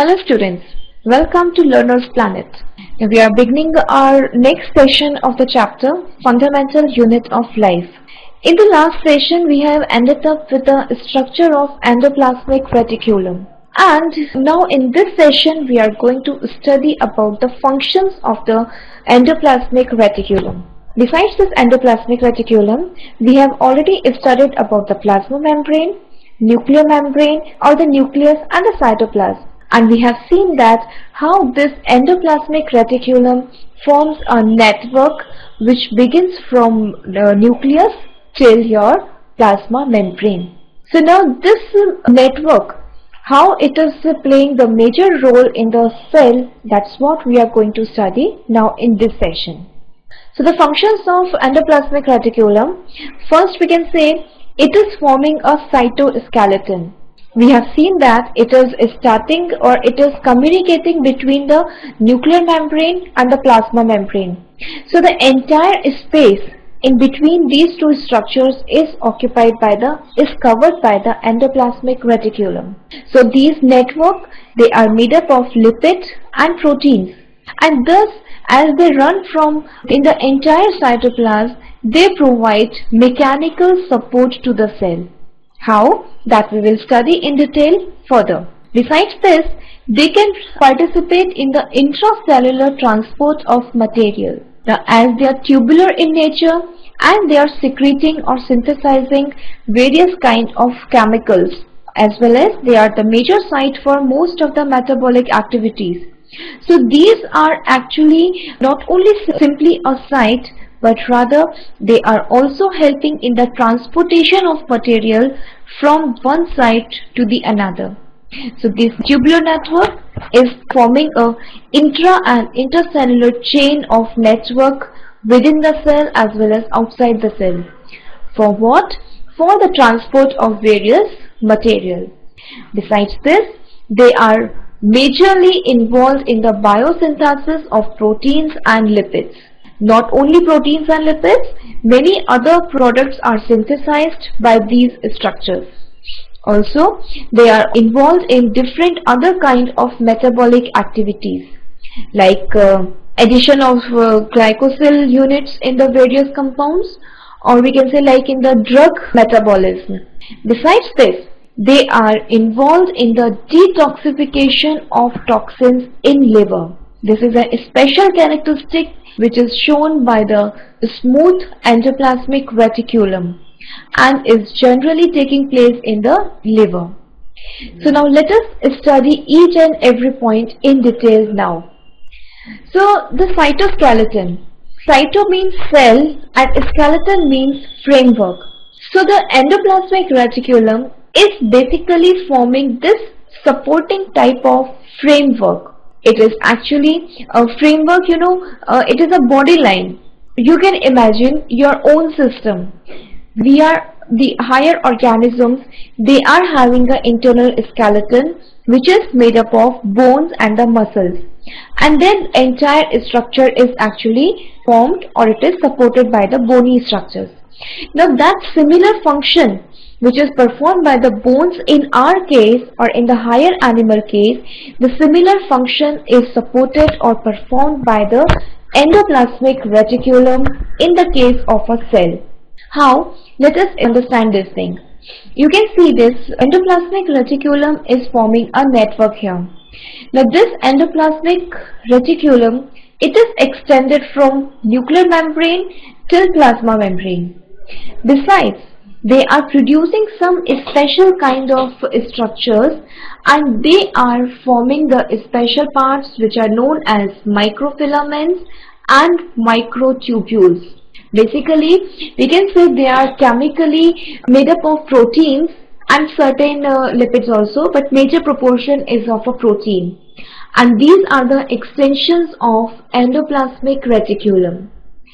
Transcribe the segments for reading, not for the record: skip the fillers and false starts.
Hello students, welcome to Learner's Planet. We are beginning our next session of the chapter Fundamental Unit of Life. In the last session we have ended up with the structure of endoplasmic reticulum. And now in this session we are going to study about the functions of the endoplasmic reticulum. Besides this endoplasmic reticulum, we have already studied about the plasma membrane, nuclear membrane or the nucleus and the cytoplasm. And we have seen that how this endoplasmic reticulum forms a network which begins from the nucleus till your plasma membrane. So now this network, how it is playing the major role in the cell, that's what we are going to study now in this session. So the functions of endoplasmic reticulum, first we can say it is forming a cytoskeleton. We have seen that it is starting or it is communicating between the nuclear membrane and the plasma membrane. So the entire space in between these two structures is covered by the endoplasmic reticulum. So these network, they are made up of lipids and proteins, and thus as they run from in the entire cytoplasm, they provide mechanical support to the cell. How? That we will study in detail further. Besides this, they can participate in the intracellular transport of material. Now, as they are tubular in nature and they are secreting or synthesizing various kinds of chemicals, as well as they are the major site for most of the metabolic activities. So these are actually not only simply a site, but rather they are also helping in the transportation of material from one site to the another. So this tubular network is forming a intra and intercellular chain of network within the cell as well as outside the cell. For what? For the transport of various material. Besides this, they are majorly involved in the biosynthesis of proteins and lipids. Not only proteins and lipids, many other products are synthesized by these structures. Also, they are involved in different other kind of metabolic activities, like addition of glycosyl units in the various compounds, or we can say like in the drug metabolism. Besides this, they are involved in the detoxification of toxins in liver. This is a special characteristic which is shown by the smooth endoplasmic reticulum and is generally taking place in the liver. So now let us study each and every point in detail now. So the cytoskeleton. Cyto means cell and skeleton means framework. So the endoplasmic reticulum is basically forming this supporting type of framework. It is actually a framework, it is a body line. You can imagine your own system. The higher organisms, they are having an internal skeleton which is made up of bones and the muscles. And then entire structure is actually formed or it is supported by the bony structures. Now that similar function which is performed by the bones in our case or in the higher animal case, the similar function is supported or performed by the endoplasmic reticulum in the case of a cell. How? Let us understand this thing. You can see this endoplasmic reticulum is forming a network here. Now this endoplasmic reticulum, it is extended from nuclear membrane till plasma membrane. Besides, they are producing some special kind of structures and they are forming the special parts which are known as microfilaments and microtubules. Basically, we can say they are chemically made up of proteins and certain lipids also, but major proportion is of a protein. And these are the extensions of endoplasmic reticulum.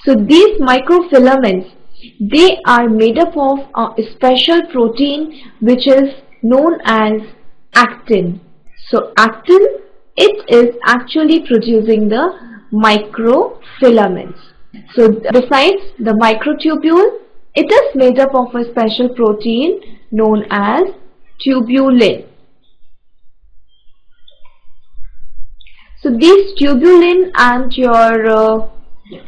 So these microfilaments, they are made up of a special protein which is known as actin. So actin, it is actually producing the microfilaments. So besides the microtubule, it is made up of a special protein known as tubulin. So these tubulin and your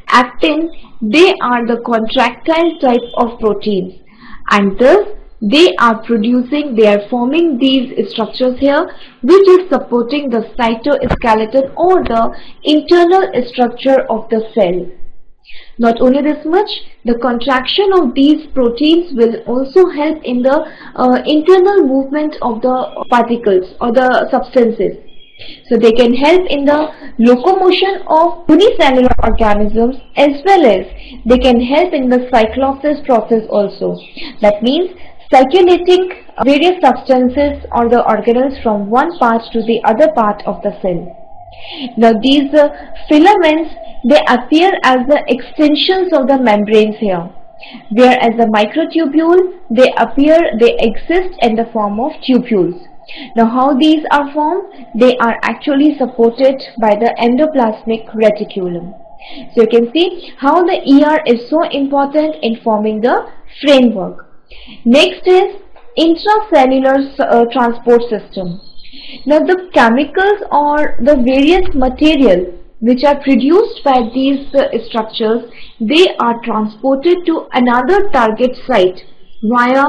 actin, they are the contractile type of proteins, and thus they are forming these structures here, which is supporting the cytoskeleton or the internal structure of the cell. Not only this much, the contraction of these proteins will also help in the internal movement of the particles or the substances. So they can help in the locomotion of unicellular organisms, as well as they can help in the cyclosis process also. That means circulating various substances or the organelles from one part to the other part of the cell. Now these filaments, they appear as the extensions of the membranes here, whereas the microtubule, they exist in the form of tubules. Now how these are formed? They are actually supported by the endoplasmic reticulum. So you can see how the ER is so important in forming the framework. Next is intracellular transport system. Now the chemicals or the various materials which are produced by these structures, they are transported to another target site via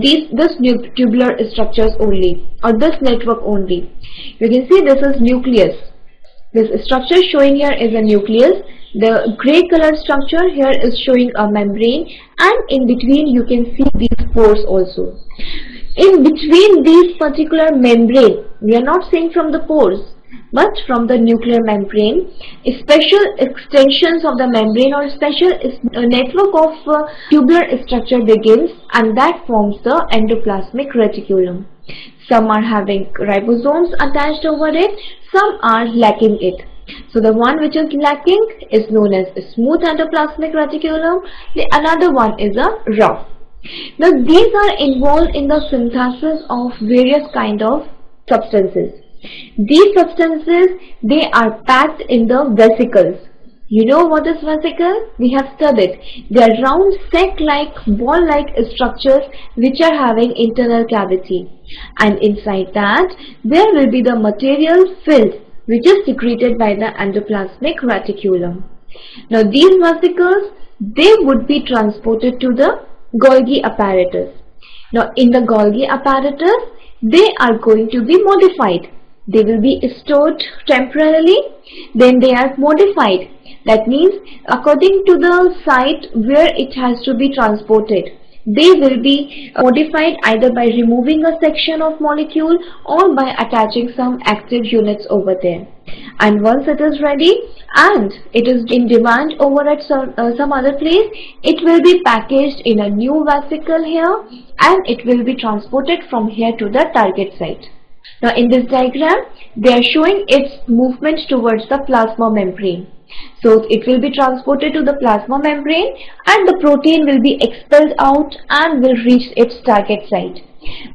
this tubular structures only, or this network only. You can see this is nucleus. This structure showing here is a nucleus. The gray color structure here is showing a membrane, and in between you can see these pores also. In between these particular membrane, we are not saying from the pores, but from the nuclear membrane, special extensions of the membrane or special network of tubular structure begins, and that forms the endoplasmic reticulum. Some are having ribosomes attached over it, some are lacking it. So the one which is lacking is known as a smooth endoplasmic reticulum, the another one is a rough. Now these are involved in the synthesis of various kind of substances. These substances, they are packed in the vesicles. You know what is vesicle? We have studied. They are round sac-like, ball-like structures which are having internal cavity. And inside that, there will be the material filled, which is secreted by the endoplasmic reticulum. Now these vesicles, they would be transported to the Golgi apparatus. Now in the Golgi apparatus, they are going to be modified. They will be stored temporarily, then they are modified. That means according to the site where it has to be transported, they will be modified either by removing a section of molecule or by attaching some active units over there. And once it is ready and it is in demand over at some other place, it will be packaged in a new vesicle here, and it will be transported from here to the target site. Now in this diagram, they are showing its movement towards the plasma membrane. So it will be transported to the plasma membrane, and the protein will be expelled out and will reach its target site.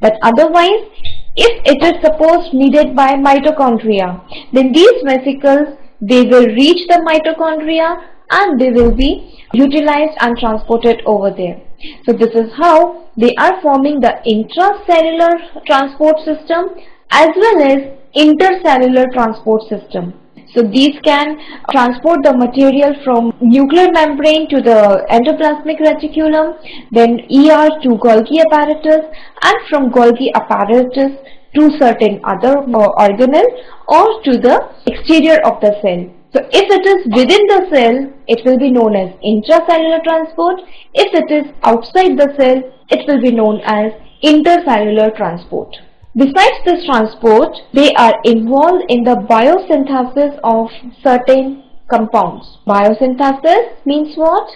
But otherwise, if it is supposed needed by mitochondria, then these vesicles, they will reach the mitochondria and they will be utilized and transported over there. So this is how they are forming the intracellular transport system as well as intercellular transport system. So these can transport the material from nuclear membrane to the endoplasmic reticulum, then ER to Golgi apparatus, and from Golgi apparatus to certain other organelle or to the exterior of the cell. So if it is within the cell, it will be known as intracellular transport. If it is outside the cell, it will be known as intercellular transport. Besides this transport, they are involved in the biosynthesis of certain compounds. Biosynthesis means what?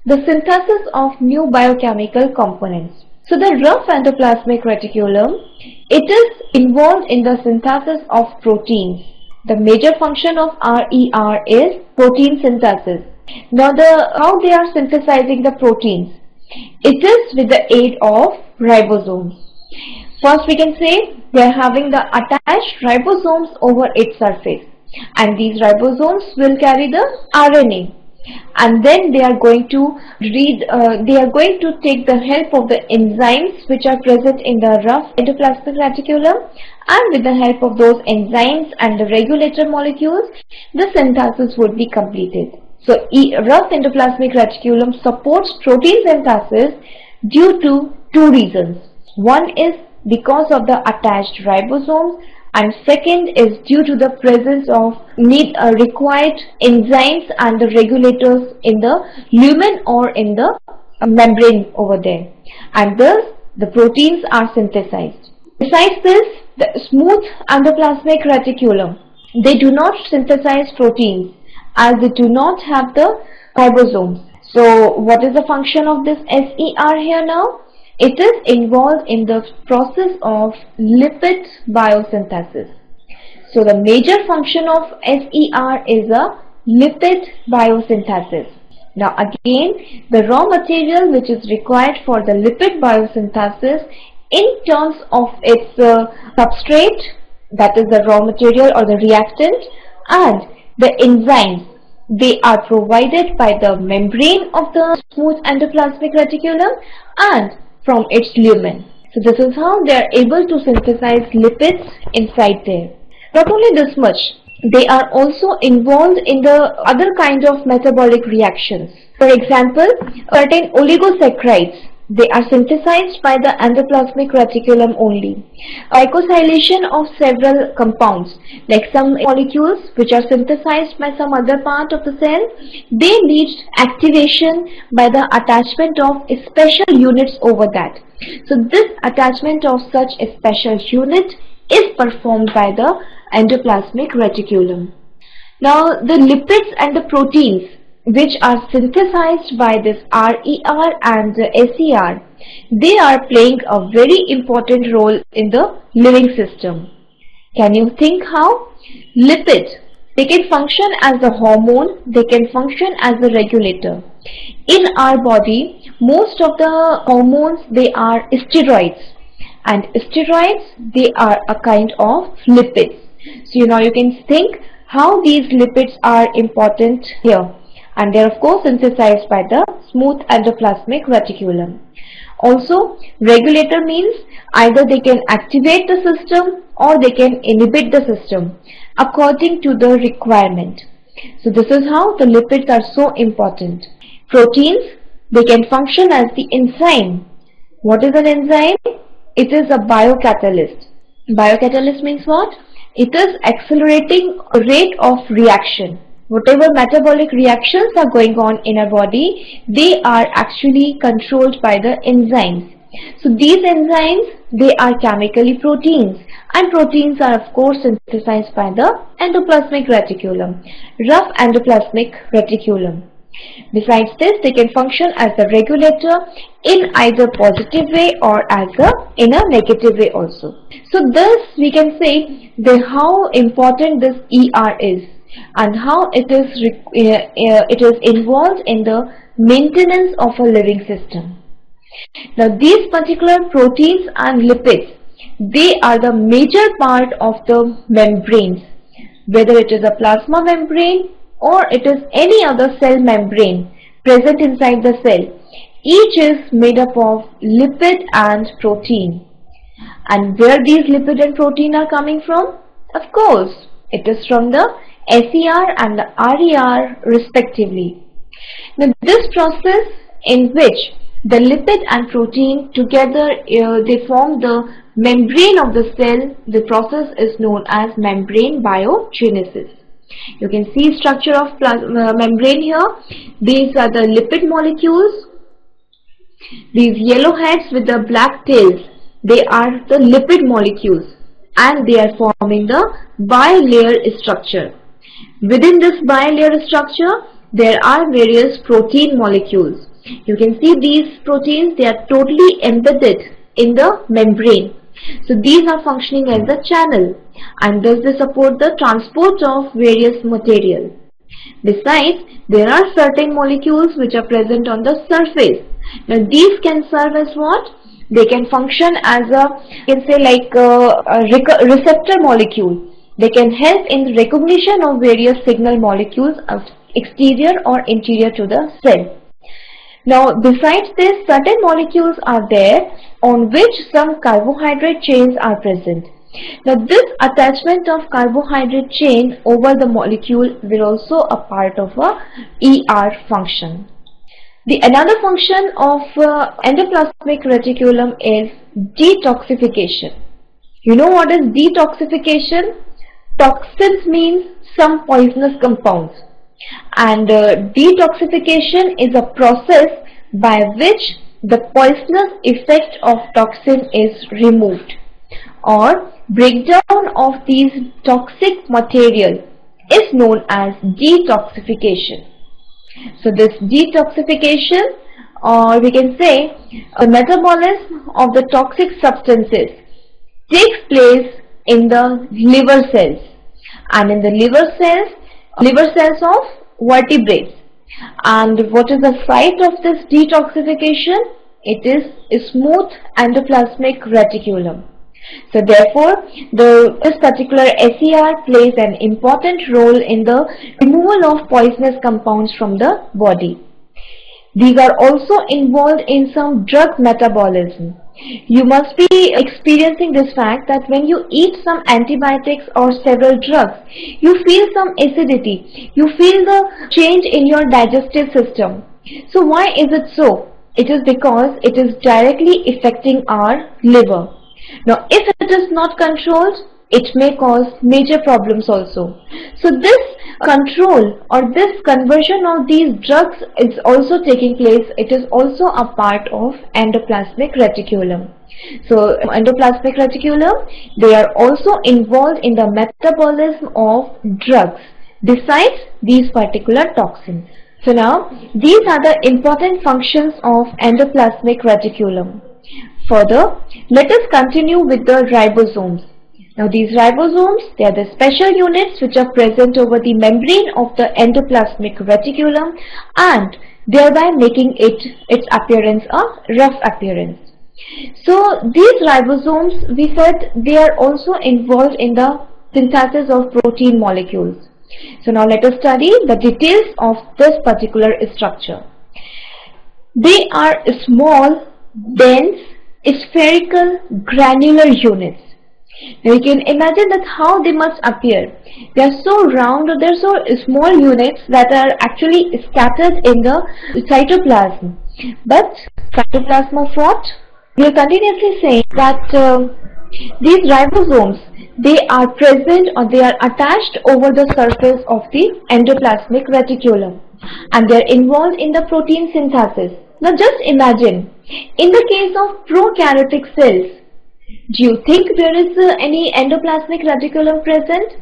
The synthesis of new biochemical components. So the rough endoplasmic reticulum, it is involved in the synthesis of proteins. The major function of RER is protein synthesis. Now how they are synthesizing the proteins? It is with the aid of ribosomes. First we can say they are having the attached ribosomes over its surface, and these ribosomes will carry the RNA. and then they are going to take the help of the enzymes which are present in the rough endoplasmic reticulum, and with the help of those enzymes and the regulator molecules, the synthesis would be completed. So rough endoplasmic reticulum supports protein synthesis due to two reasons. One is because of the attached ribosomes, and second is due to the presence of required enzymes and the regulators in the lumen or in the membrane over there, and thus the proteins are synthesized. Besides this, the smooth endoplasmic reticulum, they do not synthesize proteins as they do not have the ribosomes. So what is the function of this SER here now? It is involved in the process of lipid biosynthesis. So the major function of SER is a lipid biosynthesis. Now again, the raw material which is required for the lipid biosynthesis in terms of its substrate, that is the raw material or the reactant, and the enzymes, they are provided by the membrane of the smooth endoplasmic reticulum and from its lumen. So this is how they are able to synthesize lipids inside there. Not only this much, they are also involved in the other kind of metabolic reactions. For example, certain oligosaccharides, they are synthesized by the endoplasmic reticulum only. Glycosylation of several compounds, like some molecules which are synthesized by some other part of the cell, they need activation by the attachment of special units over that. So this attachment of such a special unit is performed by the endoplasmic reticulum. Now the lipids and the proteins which are synthesized by this RER and SER, they are playing a very important role in the living system. Can you think how? Lipids, they can function as a hormone, they can function as a regulator. In our body, most of the hormones, they are steroids, and steroids, they are a kind of lipids. So now you can think how these lipids are important here. And they are of course synthesized by the smooth endoplasmic reticulum. Also, regulator means either they can activate the system or they can inhibit the system according to the requirement. So this is how the lipids are so important. Proteins, they can function as the enzyme. What is an enzyme? It is a biocatalyst. Biocatalyst means what? It is accelerating rate of reaction. Whatever metabolic reactions are going on in our body, they are actually controlled by the enzymes. So these enzymes, they are chemically proteins, and proteins are of course synthesized by the endoplasmic reticulum, rough endoplasmic reticulum. Besides this, they can function as a regulator in either positive way or as in a negative way also. So thus we can say how important this ER is, and how it is involved in the maintenance of a living system. Now these particular proteins and lipids, they are the major part of the membranes, whether it is a plasma membrane or it is any other cell membrane present inside the cell. Each is made up of lipid and protein. And where these lipid and protein are coming from? Of course, it is from the SER and the RER respectively. Now this process in which the lipid and protein together they form the membrane of the cell, the process is known as membrane biogenesis. You can see structure of membrane here. These are the lipid molecules. These yellow heads with the black tails, they are the lipid molecules, and they are forming the bilayer structure. Within this bilayer structure, there are various protein molecules. You can see these proteins, they are totally embedded in the membrane. So these are functioning as the channel, and thus they support the transport of various material. Besides, there are certain molecules which are present on the surface. Now these can serve as what? They can function as a receptor molecule. They can help in the recognition of various signal molecules exterior or interior to the cell. Now, besides this, certain molecules are there on which some carbohydrate chains are present. Now, this attachment of carbohydrate chain over the molecule will also a part of a ER function. The another function of endoplasmic reticulum is detoxification. You know what is detoxification? Toxins means some poisonous compounds, and detoxification is a process by which the poisonous effect of toxin is removed, or breakdown of these toxic material is known as detoxification. So this detoxification, or we can say the metabolism of the toxic substances, takes place in the liver cells, and in the liver cells of vertebrates. And what is the site of this detoxification? It is a smooth endoplasmic reticulum. So therefore, this particular SER plays an important role in the removal of poisonous compounds from the body. These are also involved in some drug metabolism. You must be experiencing this fact that when you eat some antibiotics or several drugs, you feel some acidity, you feel the change in your digestive system. So why is it so? It is because it is directly affecting our liver. Now, if it is not controlled, it may cause major problems also. So this control or this conversion of these drugs is also taking place. It is also a part of endoplasmic reticulum. So endoplasmic reticulum, they are also involved in the metabolism of drugs besides these particular toxins. So now these are the important functions of endoplasmic reticulum. Further, let us continue with the ribosomes. Now these ribosomes, they are the special units which are present over the membrane of the endoplasmic reticulum and thereby making its appearance a rough appearance. So these ribosomes, we said they are also involved in the synthesis of protein molecules. So now let us study the details of this particular structure. They are small, dense, spherical, granular units. Now you can imagine that how they must appear. They are so round, or they are so small units that are actually scattered in the cytoplasm. But cytoplasm of what? We are continuously saying that these ribosomes, they are present or they are attached over the surface of the endoplasmic reticulum, and they are involved in the protein synthesis. Now just imagine, in the case of prokaryotic cells, do you think there is any endoplasmic reticulum present?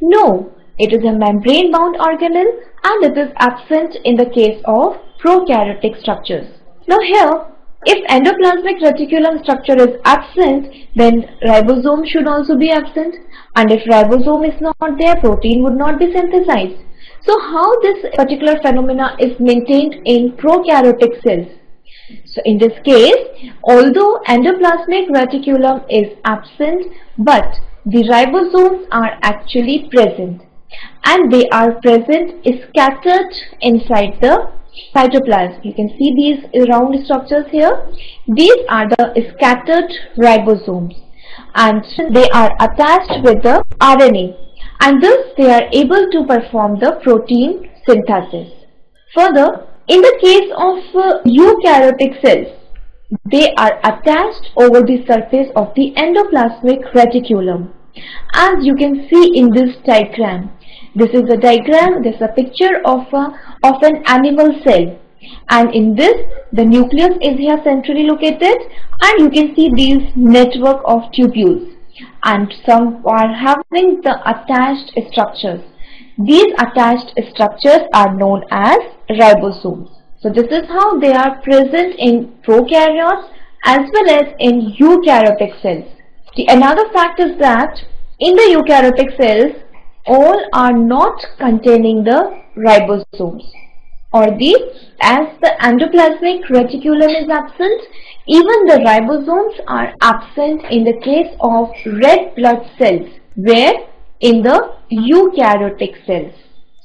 No, it is a membrane bound organelle and it is absent in the case of prokaryotic structures. Now here, if endoplasmic reticulum structure is absent, then ribosome should also be absent, and if ribosome is not there, protein would not be synthesized. So how this particular phenomena is maintained in prokaryotic cells? So in this case, although endoplasmic reticulum is absent, but the ribosomes are actually present, and they are present scattered inside the cytoplasm. You can see these round structures here. These are the scattered ribosomes, and they are attached with the RNA, and thus they are able to perform the protein synthesis. Further, in the case of eukaryotic cells, they are attached over the surface of the endoplasmic reticulum. As you can see in this diagram, this is a diagram, this is a picture of an animal cell, and in this the nucleus is here centrally located, and you can see these network of tubules, and some are having the attached structures. These attached structures are known as ribosomes. So this is how they are present in prokaryotes as well as in eukaryotic cells. The another fact is that in the eukaryotic cells, all are not containing the ribosomes, or as the endoplasmic reticulum is absent, even the ribosomes are absent in the case of red blood cells, where in the eukaryotic cells.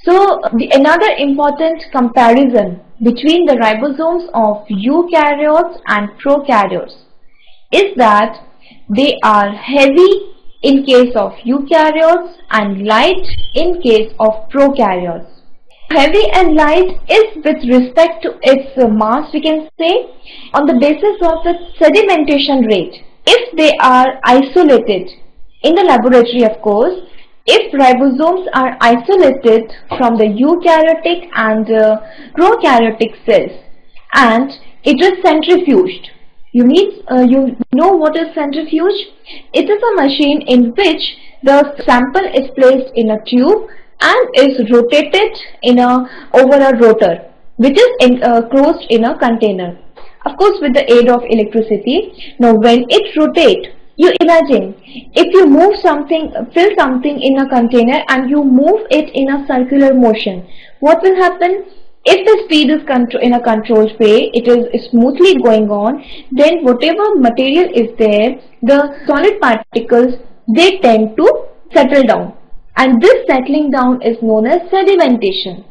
So another important comparison between the ribosomes of eukaryotes and prokaryotes is that they are heavy in case of eukaryotes and light in case of prokaryotes. Heavy and light is with respect to its mass, we can say, on the basis of the sedimentation rate. If they are isolated in the laboratory, of course, if ribosomes are isolated from the eukaryotic and prokaryotic cells and it is centrifuged. You know what is centrifuge? It is a machine in which the sample is placed in a tube and is rotated over a rotor, which is closed in a container, of course with the aid of electricity. Now when it rotates, you imagine if you move something, fill something in a container and you move it in a circular motion, what will happen? If the speed is in a controlled way, it is smoothly going on, then whatever material is there, the solid particles, they tend to settle down. And this settling down is known as sedimentation.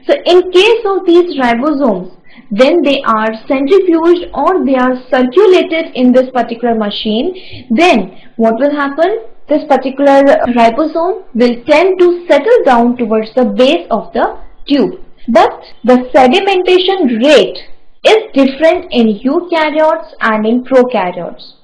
So in case of these ribosomes, when they are centrifuged or they are circulated in this particular machine, then what will happen? This particular ribosome will tend to settle down towards the base of the tube. But the sedimentation rate is different in eukaryotes and in prokaryotes.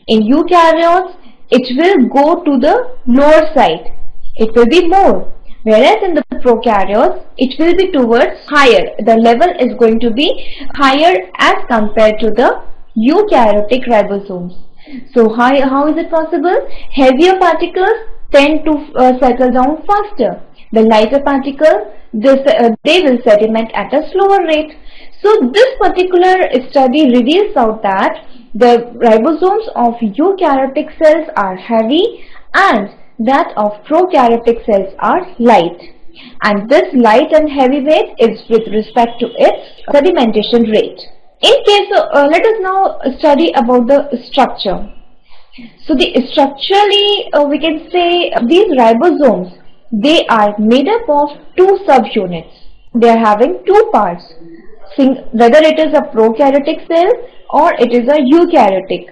In eukaryotes, it will go to the lower side. It will be more. Whereas in the prokaryotes, it will be towards higher. The level is going to be higher as compared to the eukaryotic ribosomes. So how is it possible? Heavier particles tend to settle down faster. The lighter particles, they will sediment at a slower rate. So this particular study reveals out that the ribosomes of eukaryotic cells are heavy and that of prokaryotic cells are light, and this light and heavy weight is with respect to its sedimentation rate. In case of, let us now study about the structure. So structurally we can say these ribosomes, they are made up of two subunits. They are having two parts, whether it is a prokaryotic cell or it is a eukaryotic.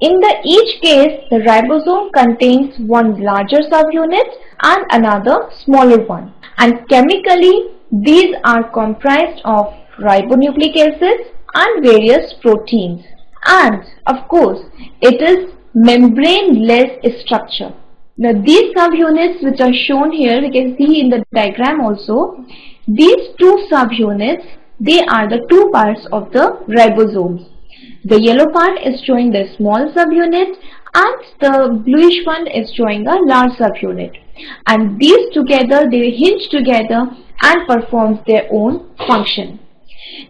In each case, the ribosome contains one larger subunit and another smaller one. And chemically, these are comprised of ribonucleic acids and various proteins. And of course, it is membrane-less structure. Now, these subunits which are shown here, we can see in the diagram also, these two subunits, they are the two parts of the ribosomes. The yellow part is showing the small subunit and the bluish one is showing a large subunit. And these together, they hinge together and performs their own function.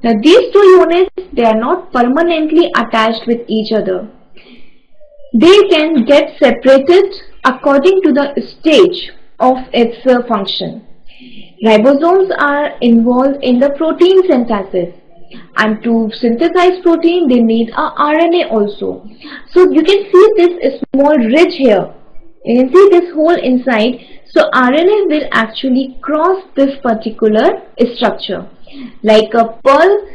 Now these two units, they are not permanently attached with each other. They can get separated according to the stage of its function. Ribosomes are involved in the protein synthesis. And to synthesize protein, they need a RNA also. So you can see this small ridge here. You can see this hole inside. So RNA will actually cross this particular structure. Like a pearl,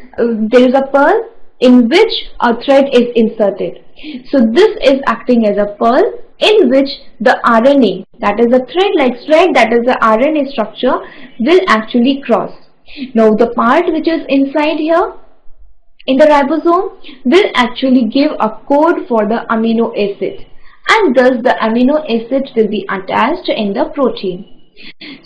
there is a pearl in which a thread is inserted. So this is acting as a pearl in which the RNA, that is a thread-like thread, that is the RNA structure, will actually cross. Now the part which is inside here in the ribosome will actually give a code for the amino acid, and thus the amino acid will be attached in the protein.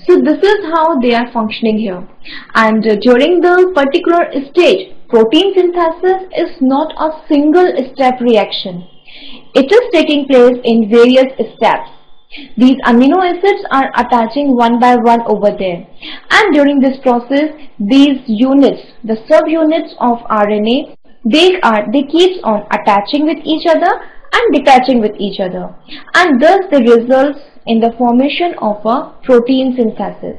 So this is how they are functioning here. And during the particular stage, protein synthesis is not a single step reaction. It is taking place in various steps. These amino acids are attaching one by one over there, and during this process, these units, the subunits of RNA, they keep on attaching with each other and detaching with each other, and thus they result in the formation of a protein synthesis.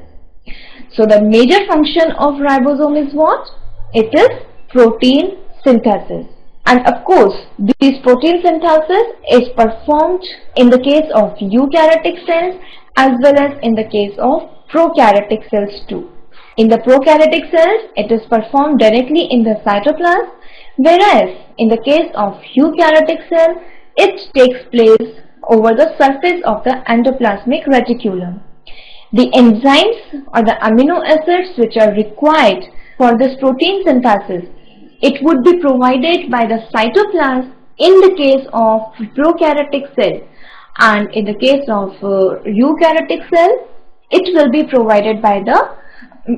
So the major function of ribosome is what? It is protein synthesis. And of course, this protein synthesis is performed in the case of eukaryotic cells as well as in the case of prokaryotic cells too. In the prokaryotic cells, it is performed directly in the cytoplasm, whereas in the case of eukaryotic cell, it takes place over the surface of the endoplasmic reticulum. The enzymes or the amino acids which are required for this protein synthesis, it would be provided by the cytoplasm in the case of prokaryotic cell, and in the case of eukaryotic cell, it will be provided by the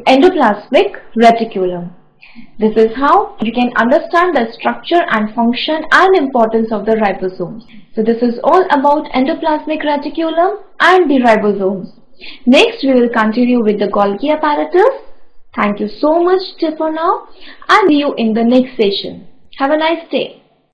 endoplasmic reticulum. This is how you can understand the structure and function and importance of the ribosomes. So this is all about endoplasmic reticulum and the ribosomes. Next we will continue with the Golgi apparatus. Thank you so much for now, and see you in the next session. Have a nice day.